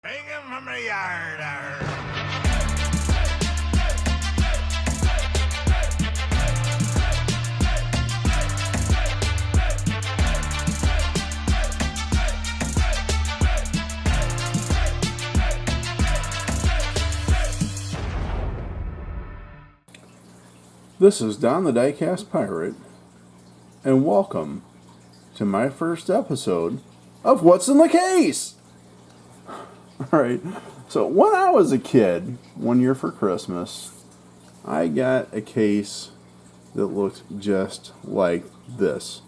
Bring him from the yard. Arr. This is Don the Diecast Pirate, and welcome to my first episode of What's in the Case! Alright, so when I was a kid, one year for Christmas, I got a case that looked just like this.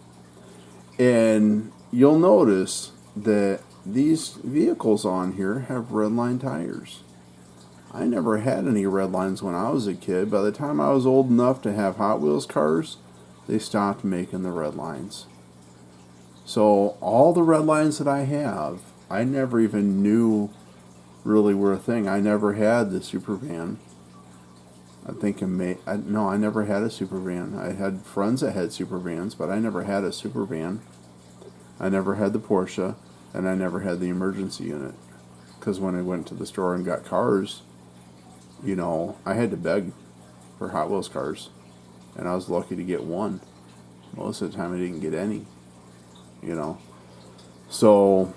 And you'll notice that these vehicles on here have Redline tires. I never had any Redlines when I was a kid. By the time I was old enough to have Hot Wheels cars, they stopped making the Redlines. So all the Redlines that I have, I never even knew really were a thing. I never had the Supervan. I never had a Supervan. I had friends that had Supervans, but I never had a Supervan. I never had the Porsche, and I never had the emergency unit. Because when I went to the store and got cars, you know, I had to beg for Hot Wheels cars, and I was lucky to get one. Most of the time I didn't get any, you know. So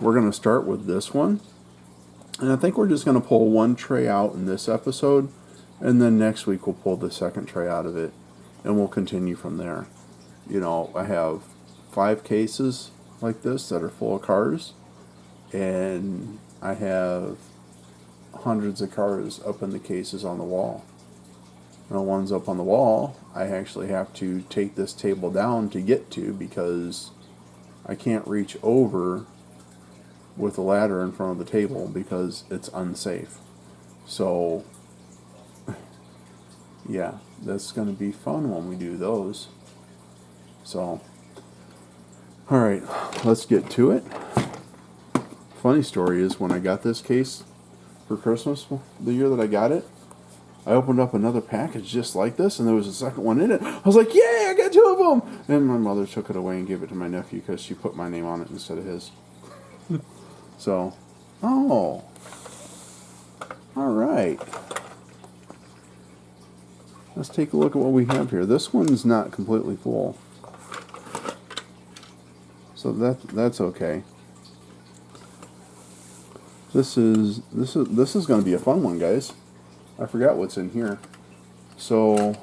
we're going to start with this one, and I think we're just going to pull one tray out in this episode, and then next week we'll pull the second tray out of it, and we'll continue from there. You know, I have 5 cases like this that are full of cars, and I have hundreds of cars up in the cases on the wall. And the ones up on the wall, I actually have to take this table down to get to because I can't reach over with a ladder in front of the table because it's unsafe. So, yeah, that's going to be fun when we do those. So, alright, let's get to it. Funny story is when I got this case for Christmas, the year that I got it, I opened up another package just like this, and there was a second one in it. I was like, yay, I got 2 of them! And my mother took it away and gave it to my nephew because she put my name on it instead of his. So, oh. Alright. Let's take a look at what we have here. This one's not completely full. So that's okay. This is going to be a fun one, guys. I forgot what's in here. So,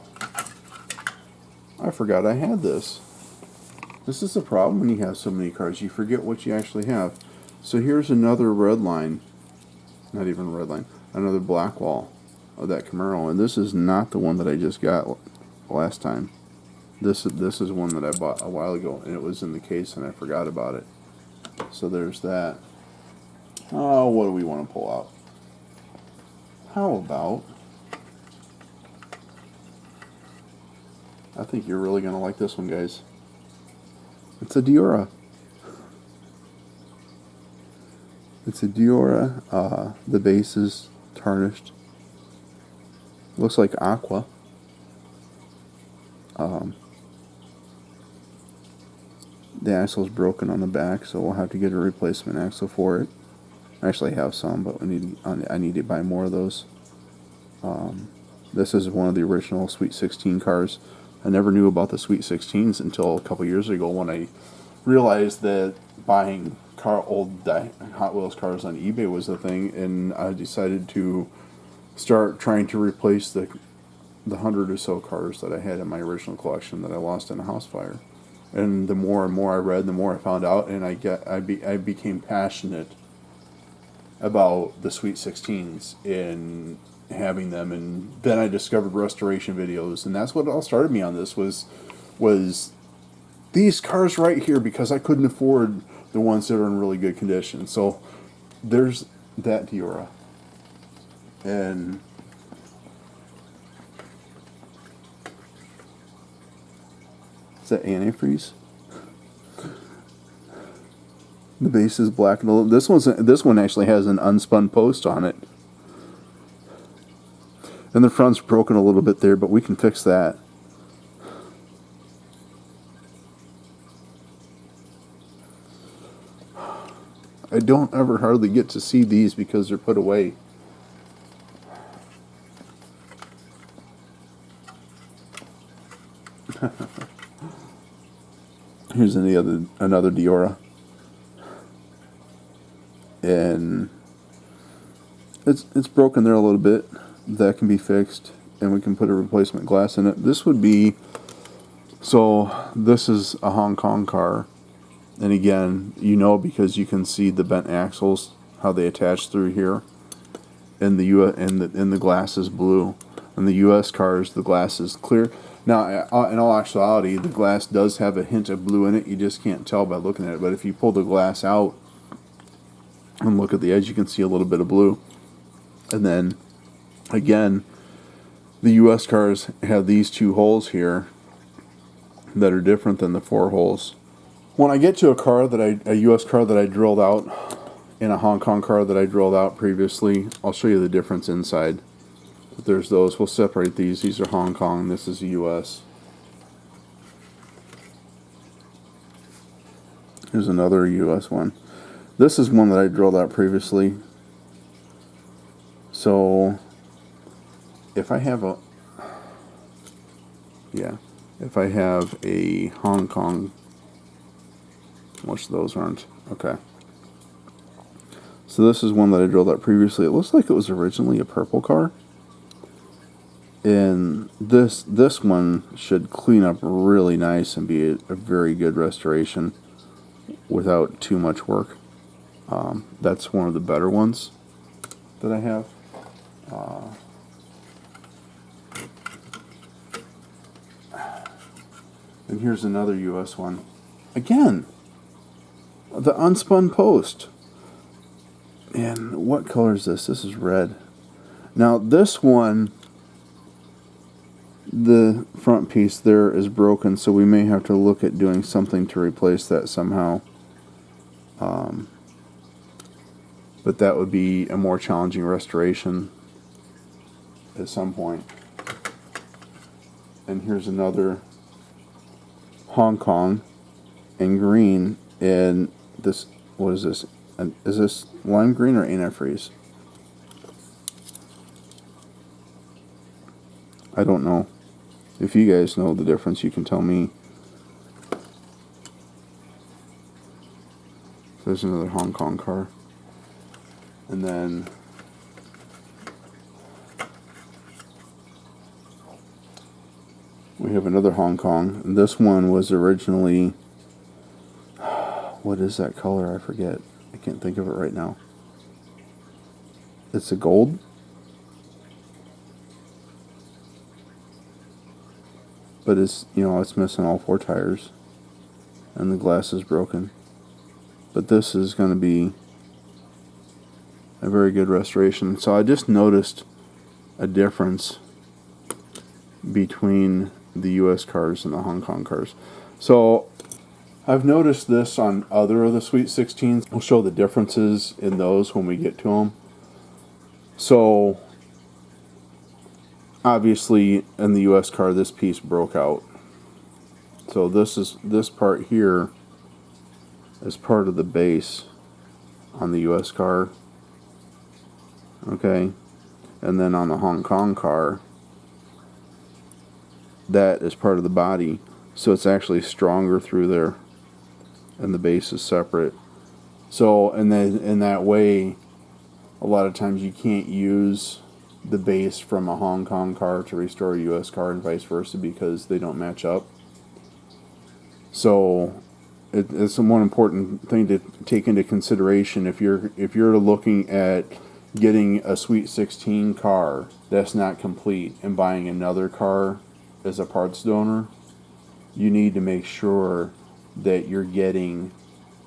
I forgot I had this. This is the problem when you have so many cars. You forget what you actually have. So here's another Redline. Not even Redline. Another Blackwall of that Camaro. And this is not the one that I just got last time. This is one that I bought a while ago. And it was in the case and I forgot about it. So there's that. Oh, what do we want to pull out? How about... I think you're really going to like this one, guys. It's a Diora. It's a Diora. The base is tarnished. Looks like aqua. The axle's broken on the back, so we'll have to get a replacement axle for it. I actually have some, but I need to buy more of those. This is one of the original Sweet 16 cars. I never knew about the Sweet 16s until a couple years ago when I realized that buying old Hot Wheels cars on eBay was a thing, and I decided to start trying to replace the 100 or so cars that I had in my original collection that I lost in a house fire. And the more and more I read, the more I found out, and I became passionate about the Sweet 16s and having them, and then I discovered restoration videos, and that's what all started me on this was these cars right here, because I couldn't afford the ones that are in really good condition. So there's that Diora, and is that antifreeze? The base is black. This one actually has an unspun post on it. And the front's broken a little bit there, but we can fix that. I don't ever hardly get to see these because they're put away. Here's another Diora, and it's broken there a little bit. That can be fixed, and we can put a replacement glass in it. This would be, so this is a Hong Kong car, and again, you know, because you can see the bent axles, how they attach through here, and the glass is blue. In the U.S. cars, the glass is clear. Now, in all actuality, the glass does have a hint of blue in it. You just can't tell by looking at it. But if you pull the glass out and look at the edge, you can see a little bit of blue. And then, again, the U.S. cars have these two holes here that are different than the four holes. When I get to a U.S. car that I drilled out and a Hong Kong car that I drilled out previously, I'll show you the difference inside. But there's those. We'll separate these. These are Hong Kong. This is U.S. Here's another U.S. one. This is one that I drilled out previously. So if I have a Hong Kong, which those aren't. Okay. So this is one that I drilled out previously. It looks like it was originally a purple car. And this one should clean up really nice and be a very good restoration without too much work. That's one of the better ones that I have. And here's another U.S. one. Again, the unspun post. And what color is this? This is red. Now this one, the front piece there is broken, so we may have to look at doing something to replace that somehow. But that would be a more challenging restoration at some point. And here's another Hong Kong in green, and this, what is this? Is this lime green or antifreeze? I don't know. If you guys know the difference, you can tell me. There's another Hong Kong car. And then we have another Hong Kong. And this one was originally, what is that color? I forget. I can't think of it right now. It's a gold. But it's, it's missing all four tires. And the glass is broken. But this is going to be a very good restoration. So I just noticed a difference between the U.S. cars and the Hong Kong cars. So I've noticed this on other of the Sweet 16s. We'll show the differences in those when we get to them. So obviously in the U.S. car, this piece broke out. So this part here is part of the base on the U.S. car. Okay, and then on the Hong Kong car, that is part of the body, so it's actually stronger through there, and the base is separate. So, and then in that way, a lot of times you can't use the base from a Hong Kong car to restore a U.S. car and vice versa because they don't match up. So it's one important thing to take into consideration if you're looking at getting a Sweet 16 car that's not complete and buying another car as a parts donor. You need to make sure that you're getting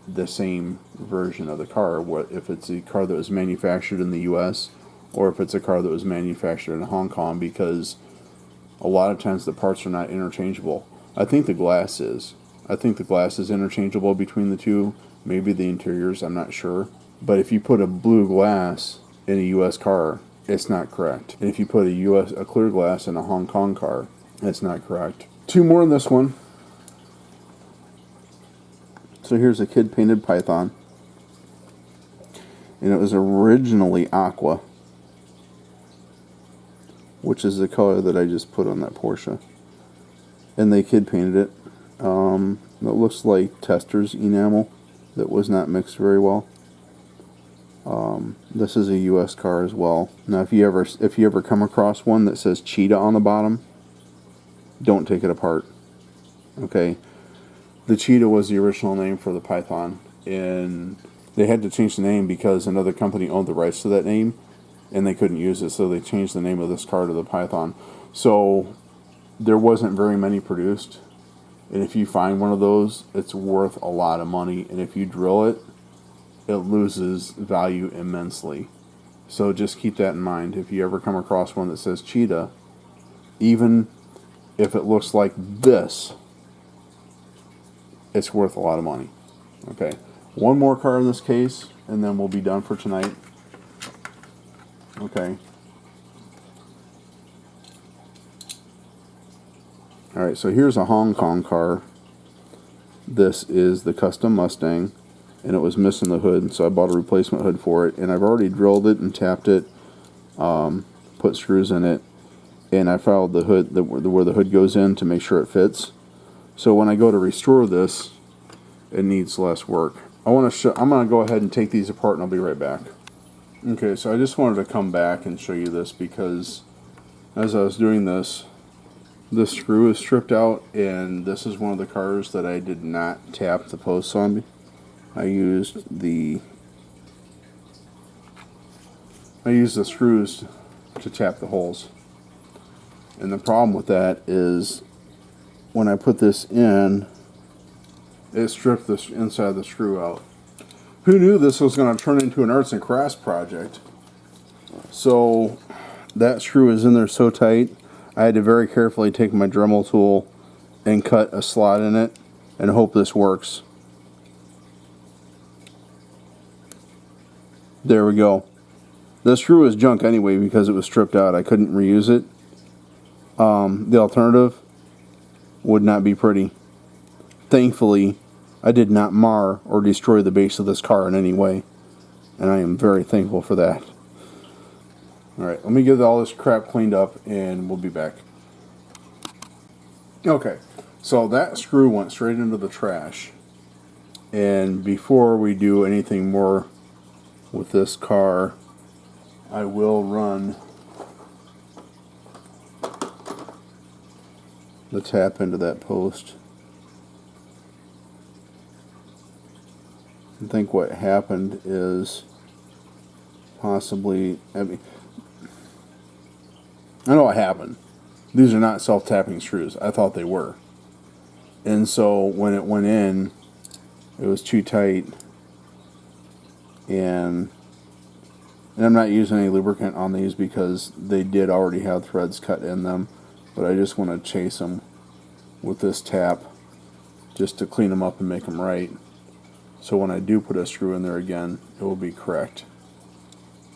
the same version of the car, if it's a car that was manufactured in the U.S. or if it's a car that was manufactured in Hong Kong, because a lot of times the parts are not interchangeable. I think the glass is. I think the glass is interchangeable between the two. Maybe the interiors, I'm not sure. But if you put a blue glass in a U.S. car, it's not correct. And if you put a clear glass in a Hong Kong car, it's not correct. Two more in this one. So here's a kid painted python. and it was originally aqua, which is the color that I just put on that Porsche. And they kid painted it. It looks like Tester's enamel that was not mixed very well. This is a U.S. car as well. Now, if you ever come across one that says Cheetah on the bottom, don't take it apart. Okay, the Cheetah was the original name for the Python, and they had to change the name because another company owned the rights to that name, and they couldn't use it, so they changed the name of this car to the Python. So there wasn't very many produced, and if you find one of those, it's worth a lot of money, and if you drill it, it loses value immensely. So just keep that in mind. If you ever come across one that says Cheetah, even if it looks like this, it's worth a lot of money. Okay, one more car in this case, and then we'll be done for tonight. Okay. Alright, so here's a Hong Kong car. This is the custom Mustang, and it was missing the hood, so I bought a replacement hood for it, and I've already drilled it and tapped it, put screws in it, and I filed the hood, where the hood goes in, to make sure it fits. So when I go to restore this, it needs less work. I'm going to go ahead and take these apart, and I'll be right back. Okay, so I just wanted to come back and show you this because as I was doing this screw is stripped out, and this is one of the cars that I did not tap the posts on. I used the screws to tap the holes. And the problem with that is when I put this in, it stripped the inside of the screw out. Who knew this was going to turn into an arts and crafts project? So that screw is in there so tight, I had to very carefully take my Dremel tool and cut a slot in it and hope this works. There we go. The screw is junk anyway because it was stripped out. I couldn't reuse it. The alternative would not be pretty. Thankfully, I did not mar or destroy the base of this car in any way, and I am very thankful for that. Alright, let me get all this crap cleaned up and we'll be back. Okay, so that screw went straight into the trash. And before we do anything more with this car, I will run the tap into that post. I think what happened is possibly, I know what happened. These are not self-tapping screws. I thought they were. And so when it went in, it was too tight. And I'm not using any lubricant on these because they did already have threads cut in them. But I just want to chase them with this tap just to clean them up and make them right. So when I do put a screw in there again, it will be correct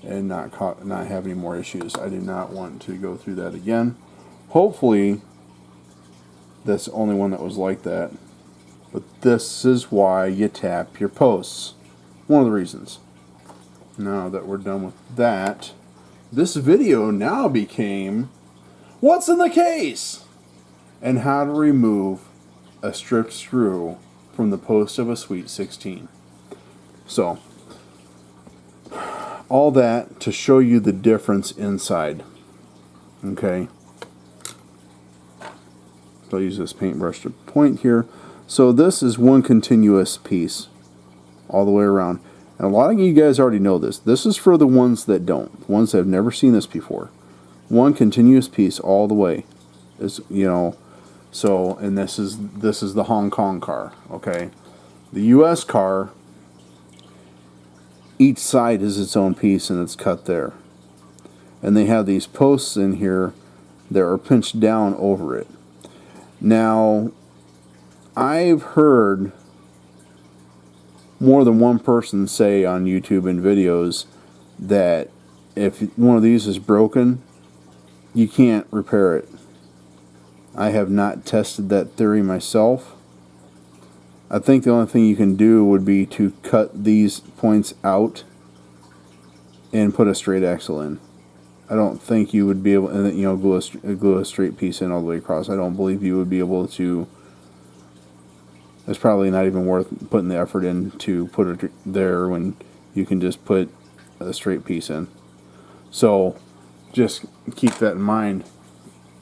and not have any more issues. I do not want to go through that again. Hopefully that's the only one that was like that. But this is why you tap your posts. One of the reasons. Now that we're done with that, this video now became what's in the case and how to remove a stripped screw from the post of a Sweet 16. So all that to show you the difference inside. Okay, so I'll use this paintbrush to point here. So this is one continuous piece all the way around, and a lot of you guys already know this. This is for the ones that don't, the ones that have never seen this before. One continuous piece all the way is, you know. So, and this is the Hong Kong car. Okay, the U.S. car, each side is its own piece and it's cut there. And they have these posts in here that are pinched down over it. Now, I've heard more than one person say on YouTube and videos that if one of these is broken, you can't repair it. I have not tested that theory myself. I think the only thing you can do would be to cut these points out and put a straight axle in. I don't think you would be able, and glue a straight piece in all the way across. I don't believe you would be able to. It's probably not even worth putting the effort in to put it there when you can just put a straight piece in. So just keep that in mind,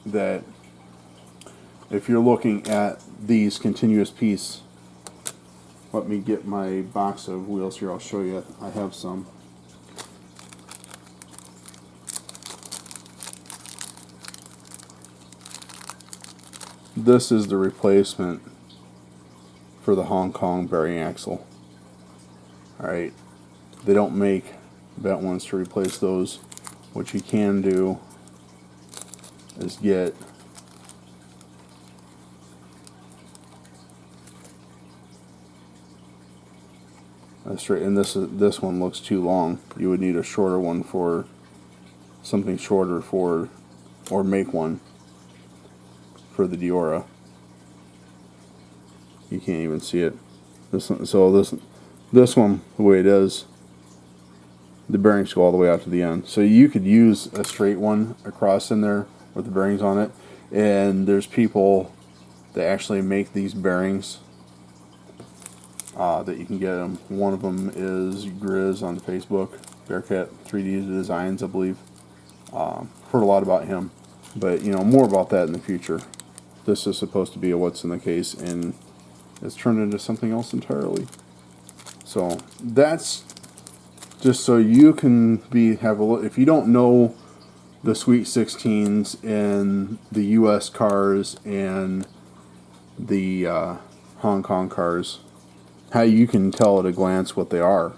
that if you're looking at these continuous piece, let me get my box of wheels here. I'll show you. I have some. This is the replacement for the Hong Kong bearing axle. Alright, they don't make bent ones to replace those. What you can do is get a straight, and this one looks too long. You would need a shorter one, for something shorter for, or make one for the Diora. You can't even see it. This one, this one, the way it is, the bearings go all the way out to the end. So you could use a straight one across in there with the bearings on it. And there's people that actually make these bearings that you can get them. One of them is Grizz on Facebook, Bearcat 3D Designs, I believe. Heard a lot about him, but more about that in the future. This is supposed to be a what's in the case, and it's turned into something else entirely. So that's just so you can have a look. If you don't know the Sweet 16s and the U.S. cars and the Hong Kong cars, how you can tell at a glance what they are,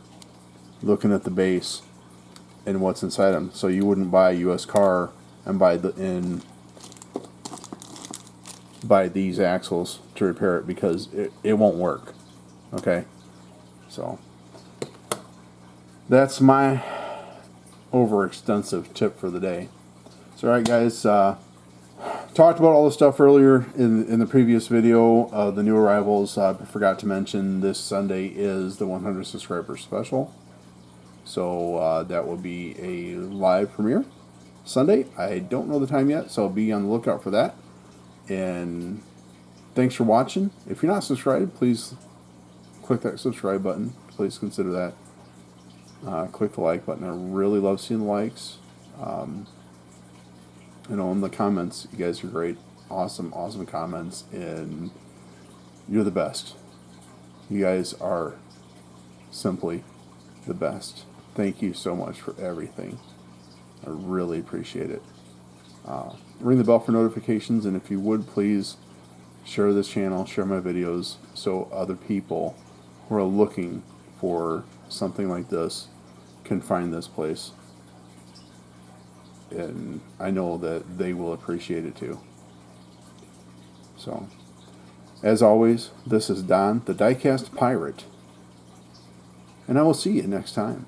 looking at the base and what's inside them. So you wouldn't buy a U.S. car and buy these axles to repair it, because it won't work. Okay, so that's my overextensive tip for the day. So alright guys, talked about all the stuff earlier in the previous video. The new arrivals, I forgot to mention this Sunday is the 100 subscriber special. So that will be a live premiere Sunday. I don't know the time yet, so be on the lookout for that. And thanks for watching. If you're not subscribed, please click that subscribe button. Please consider that. Click the like button. I really love seeing the likes. In the comments, you guys are great. Awesome comments, and you're the best. You guys are simply the best. Thank you so much for everything. I really appreciate it. Ring the bell for notifications, and if you would, please share this channel, share my videos, so other people who are looking for something like this can find this place. And I know that they will appreciate it too. So, as always, this is Don, the Diecast Pirate, and I will see you next time.